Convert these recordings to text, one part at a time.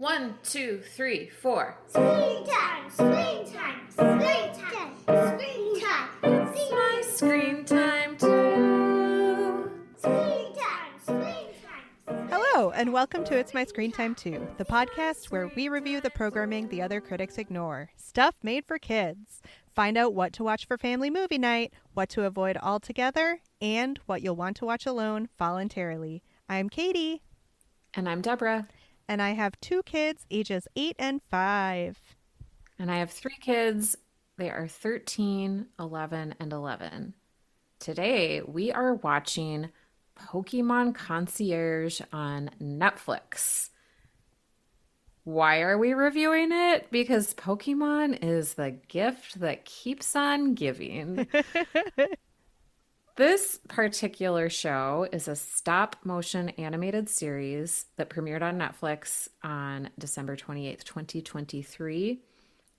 1, 2, 3, 4. Springtime, springtime, springtime, springtime. It's my screen time too. Springtime, springtime. Hello, and welcome to It's My Screen Time Too, the podcast where we review the programming the other critics ignore. Stuff made for kids. Find out what to watch for family movie night, what to avoid altogether, and what you'll want to watch alone voluntarily. I'm Katie. And I'm Deborah. And I have 2 kids, ages 8 and 5. And I have 3 kids. They are 13, 11, and 11. Today, we are watching Pokemon Concierge on Netflix. Why are we reviewing it? Because Pokemon is the gift that keeps on giving. This particular show is a stop-motion animated series that premiered on Netflix on December 28th, 2023.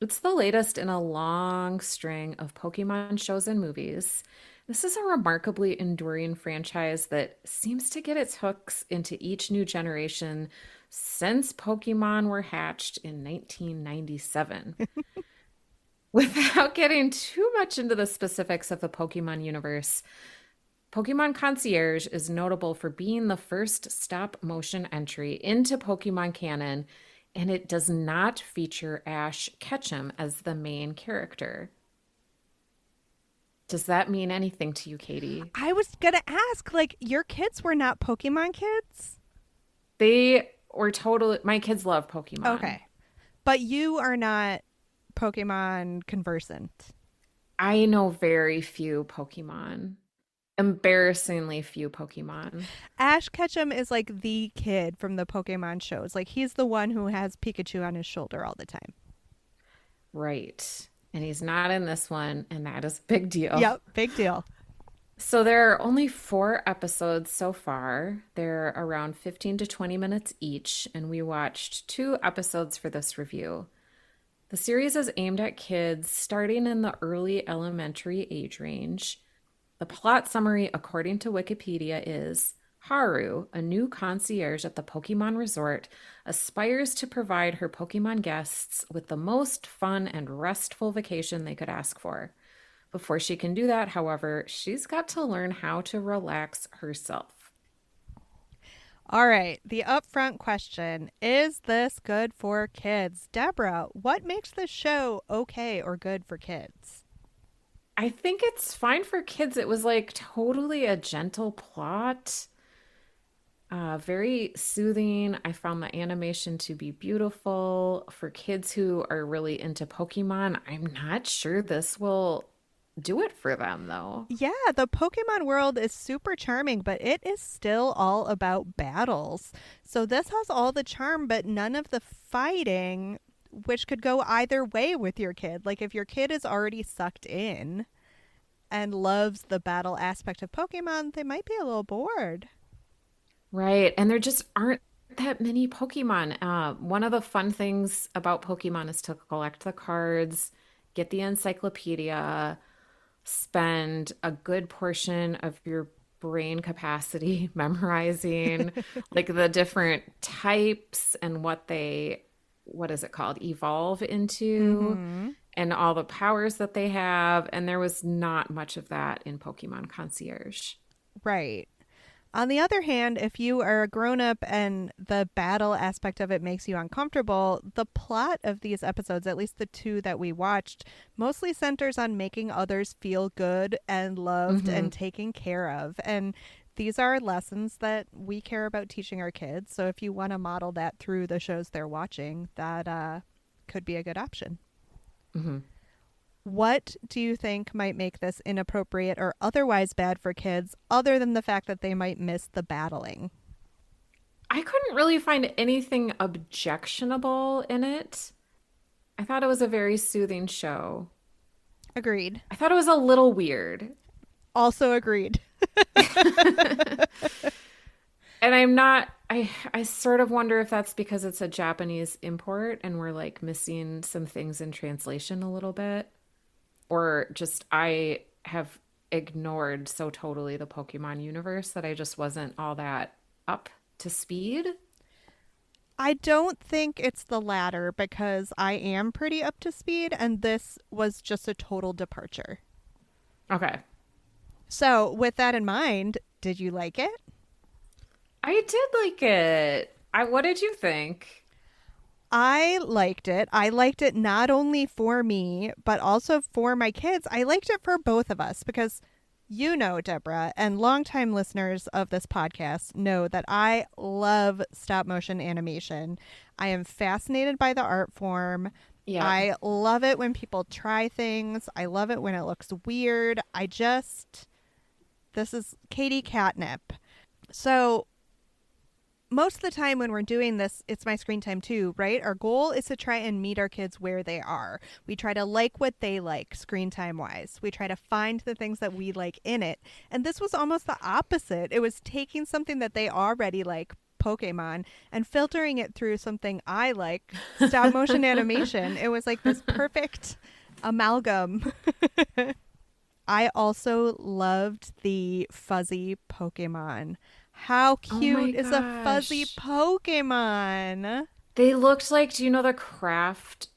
It's the latest in a long string of Pokemon shows and movies. This is a remarkably enduring franchise that seems to get its hooks into each new generation since Pokemon were hatched in 1997. Without getting too much into the specifics of the Pokemon universe, Pokemon Concierge is notable for being the first stop-motion entry into Pokemon canon, and it does not feature Ash Ketchum as the main character. Does that mean anything to you, Katie? I was going to ask, your kids were not Pokemon kids? They were totally... My kids love Pokemon. Okay. But you are not Pokemon conversant. I know very few Pokemon. Embarrassingly few Pokemon. Ash Ketchum is like the kid from the Pokemon shows. Like, he's the one who has Pikachu on his shoulder all the time. Right. And he's not in this one, and that is a big deal. Yep, big deal. So there are only 4 episodes so far. They're around 15 to 20 minutes each, and we watched 2 episodes for this review. The series is aimed at kids starting in the early elementary age range. The plot summary, according to Wikipedia, is Haru, a new concierge at the Pokemon Resort, aspires to provide her Pokemon guests with the most fun and restful vacation they could ask for. Before she can do that, however, she's got to learn how to relax herself. All right, the upfront question, is this good for kids? Deborah, what makes this show okay or good for kids? I think it's fine for kids. It was like totally a gentle plot. Very soothing. I found the animation to be beautiful. For kids who are really into Pokemon, I'm not sure this will do it for them, though. Yeah, the Pokemon world is super charming, but it is still all about battles. So this has all the charm, but none of the fighting, which could go either way with your kid. Like, if your kid is already sucked in and loves the battle aspect of Pokemon, they might be a little bored. Right. And there just aren't that many Pokemon. One of the fun things about Pokemon is to collect the cards, get the encyclopedia, spend a good portion of your brain capacity memorizing like the different types and what is it called, evolve into, and all the powers that they have. And there was not much of that in Pokemon Concierge. Right. On the other hand, if you are a grown-up and the battle aspect of it makes you uncomfortable, the plot of these episodes, at least the 2 that we watched, mostly centers on making others feel good and loved and taken care of. And these are lessons that we care about teaching our kids. So if you want to model that through the shows they're watching, that could be a good option. Mm-hmm. What do you think might make this inappropriate or otherwise bad for kids, other than the fact that they might miss the battling? I couldn't really find anything objectionable in it. I thought it was a very soothing show. Agreed. I thought it was a little weird. Also agreed. And I sort of wonder if that's because it's a Japanese import and we're like missing some things in translation a little bit. Or just I have ignored so totally the Pokemon universe that I just wasn't all that up to speed. I don't think it's the latter because I am pretty up to speed and this was just a total departure. Okay. So, with that in mind, did you like it? I did like it. What did you think? I liked it. I liked it not only for me, but also for my kids. I liked it for both of us because you know, Deborah, and longtime listeners of this podcast know that I love stop motion animation. I am fascinated by the art form. Yep. I love it when people try things. I love it when it looks weird. This is Katie catnip. So most of the time when we're doing this, it's my screen time too, right? Our goal is to try and meet our kids where they are. We try to like what they like screen time wise. We try to find the things that we like in it. And this was almost the opposite. It was taking something that they already like, Pokemon, and filtering it through something I like, stop motion animation. It was like this perfect amalgam. I also loved the fuzzy Pokemon. How Oh my cute is a fuzzy gosh. Pokemon? They looked like, do you know the craft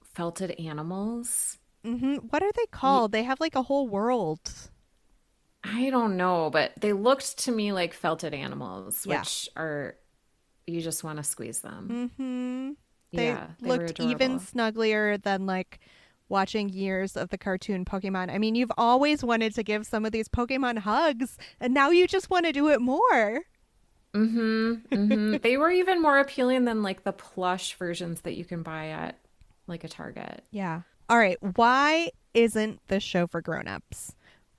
felted animals? What are they Ye- called? They have like a whole world. I don't know, but they looked to me like felted animals, Yeah. which are, you just want to squeeze them. Mm-hmm. They Yeah, they were looked even adorable. snugglier than like watching years of the cartoon Pokemon. I mean, you've always wanted to give some of these Pokemon hugs, and now you just want to do it more. They were even more appealing than like the plush versions that you can buy at like a Target. Yeah. All right. Why isn't this show for grown-ups?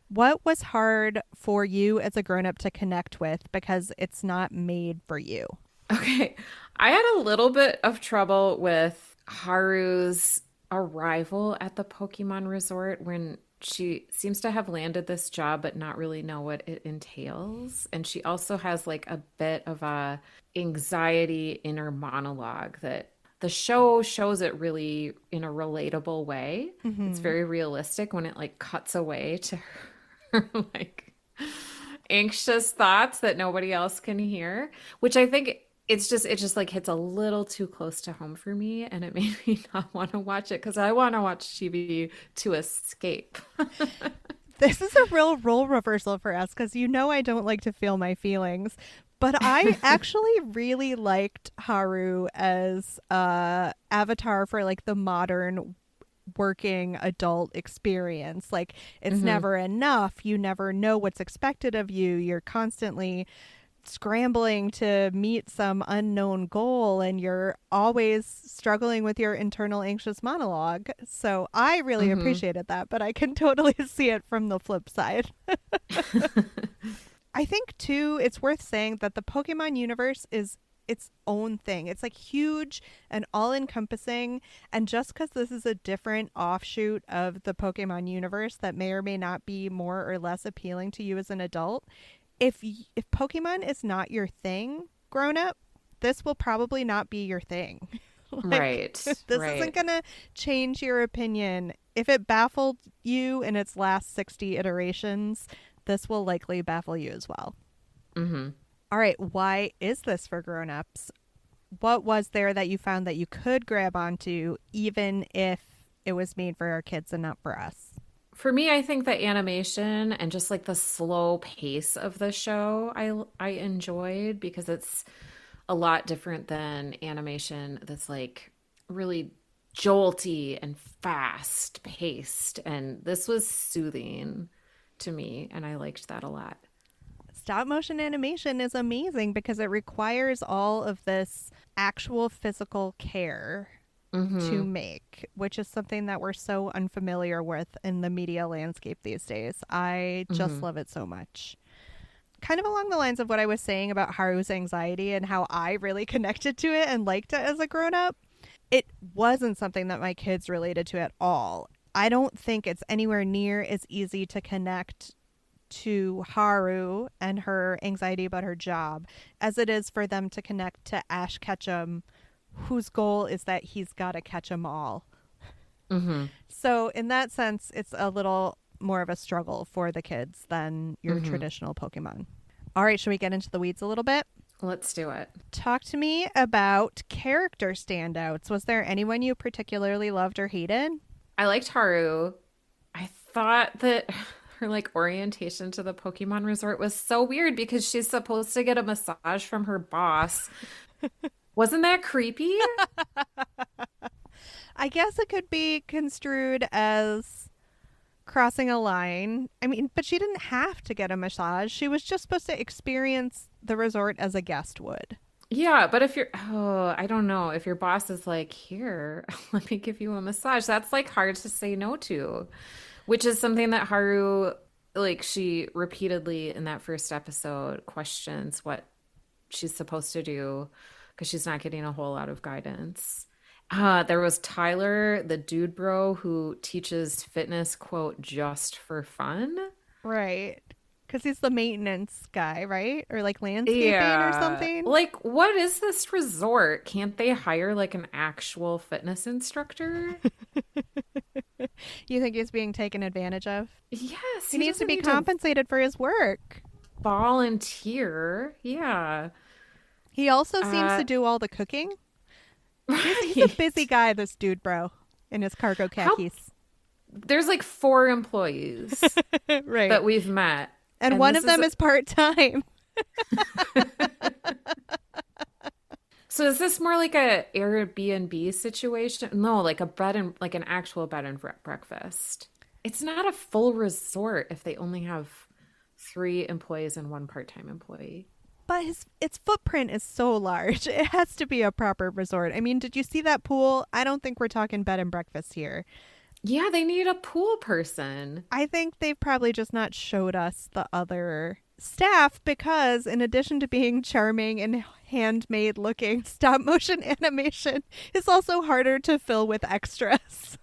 What was hard for you as a grown-up to connect with because it's not made for you? Okay. I had a little bit of trouble with Haru's arrival at the Pokemon Resort when she seems to have landed this job but not really know what it entails. And she also has like a bit of a anxiety inner monologue that the show shows it really in a relatable way. It's Mm-hmm. very realistic when it like cuts away to her like anxious thoughts that nobody else can hear, which I think it just like hits a little too close to home for me and it made me not want to watch it because I want to watch TV to escape. This is a real role reversal for us because you know I don't like to feel my feelings. But I actually really liked Haru as avatar for like the modern working adult experience. Like it's Hmm. never enough. You never know what's expected of you. You're constantly scrambling to meet some unknown goal and you're always struggling with your internal anxious monologue. So I really Hmm. appreciated that, but I can totally see it from the flip side. I think too it's worth saying that the Pokemon universe is its own thing. It's like huge and all encompassing, and just cuz this is a different offshoot of the Pokemon universe that may or may not be more or less appealing to you as an adult, if Pokemon is not your thing, grown up, this will probably not be your thing. Like Right, this isn't right. going to change your opinion. If it baffled you in its last 60 iterations, this will likely baffle you as well. Hmm. All right, why is this for grown-ups? What was there that you found that you could grab onto even if it was made for our kids and not for us? For me, I think the animation and just like the slow pace of the show I enjoyed because it's a lot different than animation that's like really jolty and fast paced. And this was soothing to me, and I liked that a lot. Stop motion animation is amazing because it requires all of this actual physical care to Hmm. make, which is something that we're so unfamiliar with in the media landscape these days. I just Hmm. love it so much. Kind of along the lines of what I was saying about Haru's anxiety and how I really connected to it and liked it as a grown up, it wasn't something that my kids related to at all. I don't think it's anywhere near as easy to connect to Haru and her anxiety about her job as it is for them to connect to Ash Ketchum, whose goal is that he's got to catch them all. Hmm. So, in that sense, it's a little more of a struggle for the kids than your Hmm. traditional Pokemon. All right, should we get into the weeds a little bit? Let's do it. Talk to me about character standouts. Was there anyone you particularly loved or hated? I liked Haru. I thought that her like orientation to the Pokemon Resort was so weird because she's supposed to get a massage from her boss. Wasn't that creepy? I guess it could be construed as crossing a line. I mean, but she didn't have to get a massage. She was just supposed to experience the resort as a guest would. Yeah, but if you're, oh, I don't know. If your boss is like, here, let me give you a massage, that's like hard to say no to, which is something that Haru, like, she repeatedly in that first episode questions what she's supposed to do because she's not getting a whole lot of guidance. There was Tyler, the dude bro who teaches fitness, quote, just for fun. Right. Because he's the maintenance guy, right? Or like landscaping or Yeah. something. Like, what is this resort? Can't they hire like an actual fitness instructor? You think he's being taken advantage of? Yes, He he needs to doesn't be need to compensated for his work. volunteer. Yeah. He also seems Uh, to do all the cooking. He's a busy right. guy, this dude bro, in his cargo How khakis. there's like four employees Right. that we've met, And and one this of is them is part time. so is this more like a Airbnb situation? No, like a bed and like an actual bed and breakfast. It's not a full resort if they only have three employees and one part-time employee. But its footprint is so large. It has to be a proper resort. I mean, did you see that pool? I don't think we're talking bed and breakfast here. Yeah, they need a pool person. I think they've probably just not showed us the other staff because, in addition to being charming and handmade looking, stop motion animation is also harder to fill with extras.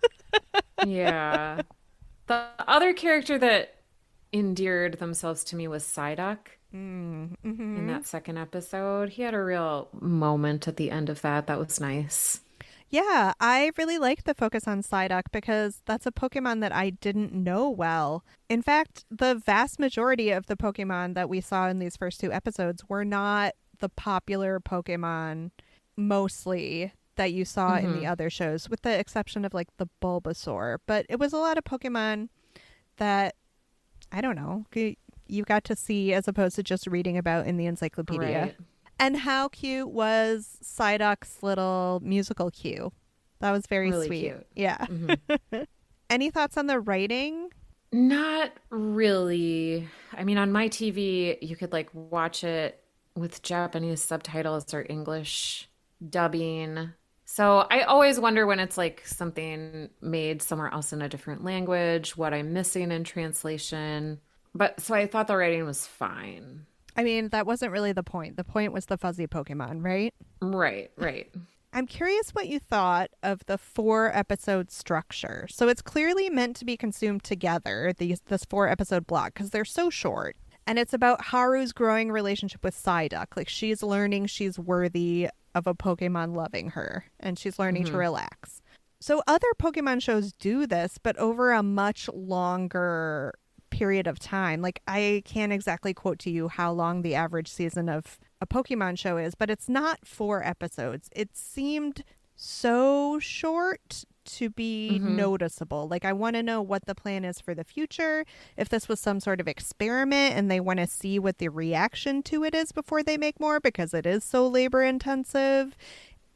Yeah. The other character that endeared themselves to me was Psyduck in Mm-hmm. that second episode. He had a real moment at the end of that. That was nice. Yeah, I really liked the focus on Psyduck because that's a Pokemon that I didn't know well. In fact, the vast majority of the Pokemon that we saw in these first two episodes were not the popular Pokemon mostly that you saw in the Hmm. other shows, with the exception of like the Bulbasaur. But it was a lot of Pokemon that, I don't know, you got to see as opposed to just reading about in the encyclopedia. Right. And how cute was Psyduck's little musical cue? That was very Really sweet. cute. Yeah. Hmm. Any thoughts on the writing? Not really. I mean, on my TV, you could like watch it with Japanese subtitles or English dubbing. So I always wonder when it's like something made somewhere else in a different language, what I'm missing in translation. But so I thought the writing was fine. I mean, that wasn't really the point. The point was the fuzzy Pokemon, right? Right, right. I'm curious what you thought of the 4 episode structure. So it's clearly meant to be consumed together, this 4 episode block, because they're so short. And it's about Haru's growing relationship with Psyduck. Like, she's learning she's worthy of a Pokemon loving her, and she's learning to Hmm. relax. So other Pokemon shows do this, but over a much longer period of time. Like, I can't exactly quote to you how long the average season of a Pokemon show is, but it's not 4 episodes. It seemed so short to be Hmm. noticeable. Like, I want to know what the plan is for the future, if this was some sort of experiment and they want to see what the reaction to it is before they make more because it is so labor intensive.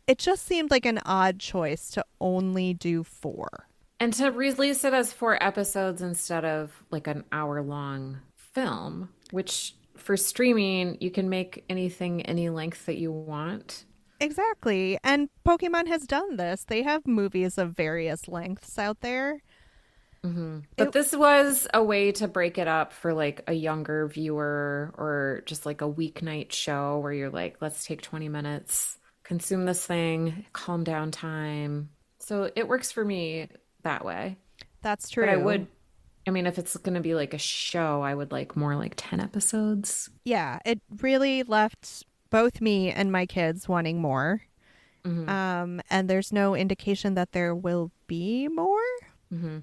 It just seemed like an odd choice to only do 4. And to release it as 4 episodes instead of like an hour long film, which for streaming, you can make anything any length that you want. Exactly. And Pokemon has done this. They have movies of various lengths out there. But It this was a way to break it up for like a younger viewer or just like a weeknight show where you're like, let's take 20 minutes, consume this thing, calm down time. So it works for me that way. That's But I true. would, I mean, if it's going to be like a show, I would like more like 10 episodes. Yeah, it really left both me and my kids wanting more. Hmm. And there's no indication that there will be more. Hmm.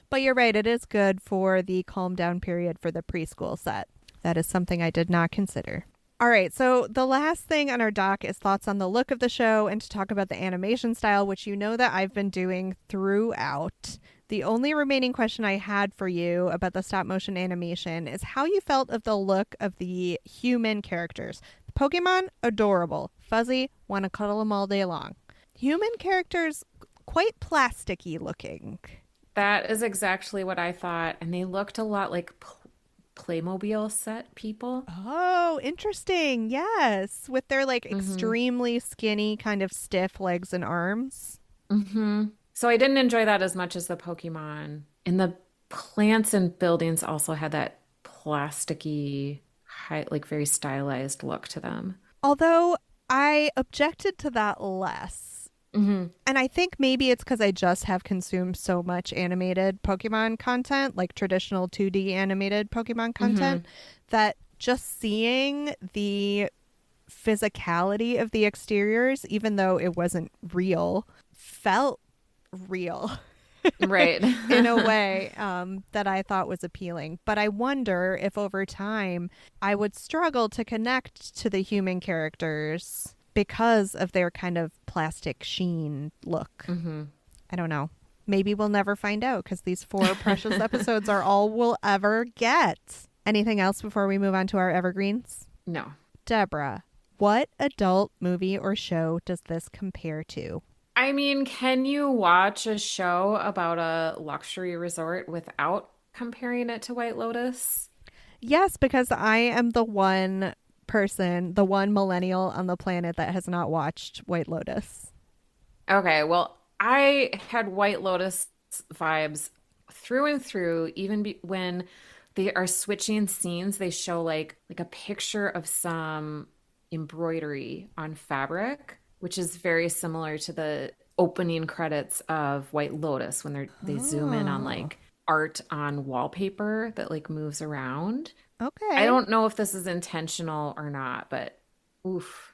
But you're right, it is good for the calm down period for the preschool set. That is something I did not consider. All right, so the last thing on our doc is thoughts on the look of the show and to talk about the animation style, which you know that I've been doing throughout. The only remaining question I had for you about the stop motion animation is how you felt of the look of the human characters. Pokemon, adorable. Fuzzy, want to cuddle them all day long. Human characters, quite plasticky looking. That is exactly what I thought. And they looked a lot like Playmobil set people. Oh, interesting. Yes. With their like extremely skinny, kind of stiff legs and arms. Mm-hmm. So I didn't enjoy that as much as the Pokemon. And the plants and buildings also had that plasticky, high, like very stylized look to them. Although I objected to that less. Mm-hmm. And I think maybe it's because I just have consumed so much animated Pokemon content, like traditional 2D animated Pokemon content, that just seeing the physicality of the exteriors, even though it wasn't real, felt real. Right. In a way that I thought was appealing. But I wonder if over time I would struggle to connect to the human characters because of their kind of plastic sheen look. I don't know. Maybe we'll never find out because these 4 precious episodes are all we'll ever get. Anything else before we move on to our evergreens? No. Deborah, what adult movie or show does this compare to? I mean, can you watch a show about a luxury resort without comparing it to White Lotus? Yes, because I am the one person, the one millennial on the planet that has not watched White Lotus. Okay, well, I had White Lotus vibes through and through, even when they are switching scenes, they show like a picture of some embroidery on fabric, which is very similar to the opening credits of White Lotus when they zoom in on like art on wallpaper that like moves around. Okay. I don't know if this is intentional or not, but oof.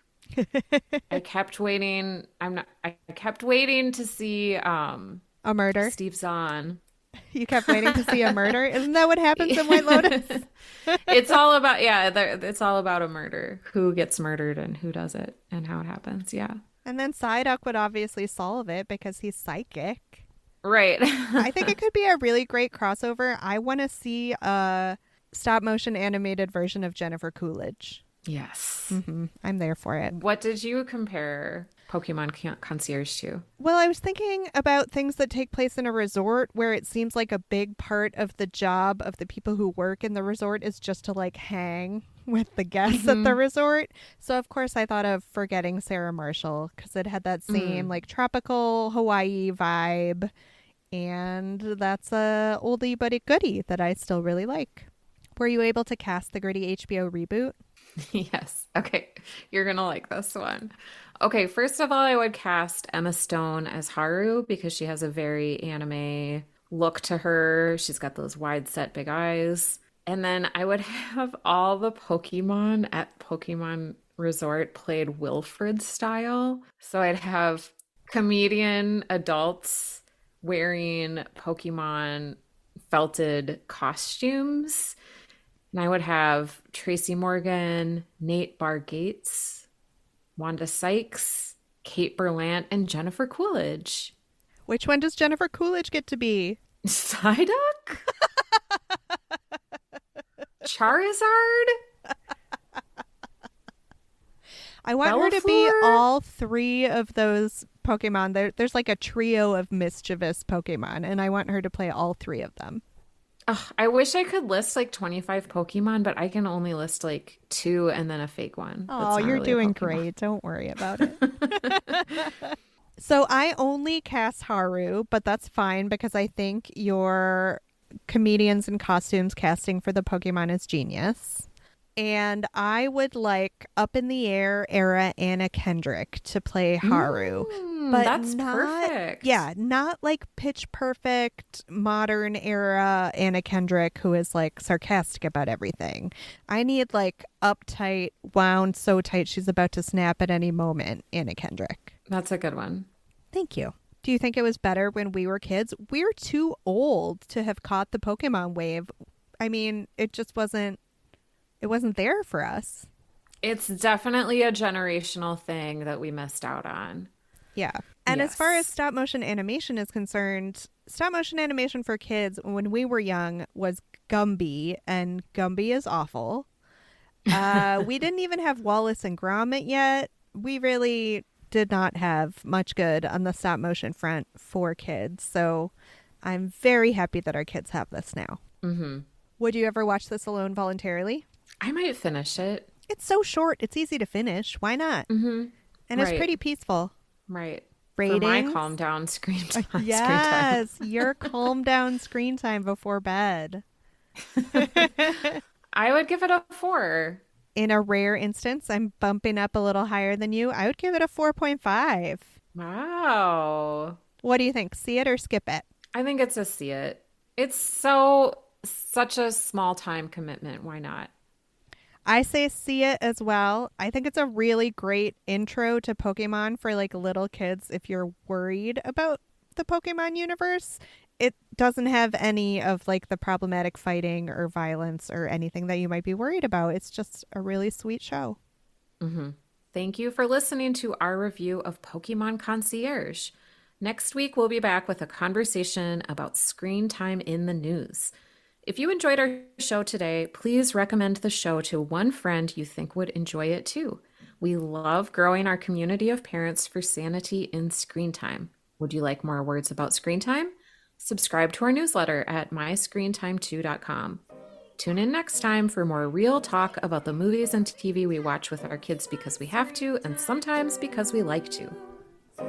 I kept waiting. I kept waiting to see a murder. Steve Zahn. You kept waiting to see a murder? Isn't that what happens in White Lotus? It's all about it's all about a murder. Who gets murdered and who does it and how it happens. Yeah. And then Psyduck would obviously solve it because he's psychic. Right. I think it could be a really great crossover. I want to see a stop motion animated version of Jennifer Coolidge. Yes. I'm there for it. What did you compare Pokemon Concierge to? Well, I was thinking about things that take place in a resort where it seems like a big part of the job of the people who work in the resort is just to like hang with the guests at the resort. So, of course, I thought of Forgetting Sarah Marshall because it had that same like tropical Hawaii vibe. And that's a oldie but a goodie that I still really like. Were you able to cast the gritty HBO reboot? Yes. Okay. You're going to like this one. Okay. First of all, I would cast Emma Stone as Haru because she has a very anime look to her. She's got those wide set big eyes. And then I would have all the Pokemon at Pokemon Resort played Wilfred style. So I'd have comedian adults wearing Pokemon felted costumes. And I would have Tracy Morgan, Nate Bargatze, Wanda Sykes, Kate Burlant, and Jennifer Coolidge. Which one does Jennifer Coolidge get to be? Psyduck? Charizard? I want her to be all 3 of those Pokemon. There's like a trio of mischievous Pokemon, and I want her to play all 3 of them. Ugh, I wish I could list like 25 Pokemon, but I can only list like 2 and then a fake one. Oh, you're really doing great. Don't worry about it. So I only cast Haru, but that's fine because I think your comedians in costumes casting for the Pokemon is genius. And I would like Up in the Air era Anna Kendrick to play Haru. But that's not, perfect. Yeah, not like pitch perfect modern era Anna Kendrick who is like sarcastic about everything. I need like uptight, wound so tight she's about to snap at any moment Anna Kendrick. That's a good one. Thank you. Do you think it was better when we were kids? We're too old to have caught the Pokemon wave. I mean, it just wasn't there for us. It's definitely a generational thing that we missed out on. Yeah. And as far as Yes. stop motion animation is concerned, stop motion animation for kids when we were young was Gumby, and Gumby is awful. We didn't even have Wallace and Gromit yet. We really did not have much good on the stop motion front for kids. So I'm very happy that our kids have this now. Mm-hmm. Would you ever watch this alone voluntarily? I might finish it. It's so short. It's easy to finish. Why not? Mm-hmm. And it's Right. pretty peaceful. Right. For my Ratings? calm down screen time. Screen time. Yes, your calm down screen time before bed. I would give it a 4. In a rare instance, I'm bumping up a little higher than you. I would give it a 4.5. Wow. What do you think? See it or skip it? I think it's a see it. It's such a small time commitment. Why not? I say see it as well. I think it's a really great intro to Pokemon for like little kids if you're worried about the Pokemon universe. It doesn't have any of like the problematic fighting or violence or anything that you might be worried about. It's just a really sweet show. Mm-hmm. Thank you for listening to our review of Pokemon Concierge. Next week, we'll be back with a conversation about screen time in the news. If you enjoyed our show today, please recommend the show to one friend you think would enjoy it too. We love growing our community of parents for sanity in screen time. Would you like more words about screen time? Subscribe to our newsletter at myscreentime2.com. Tune in next time for more real talk about the movies and TV we watch with our kids because we have to and sometimes because we like to. Bye.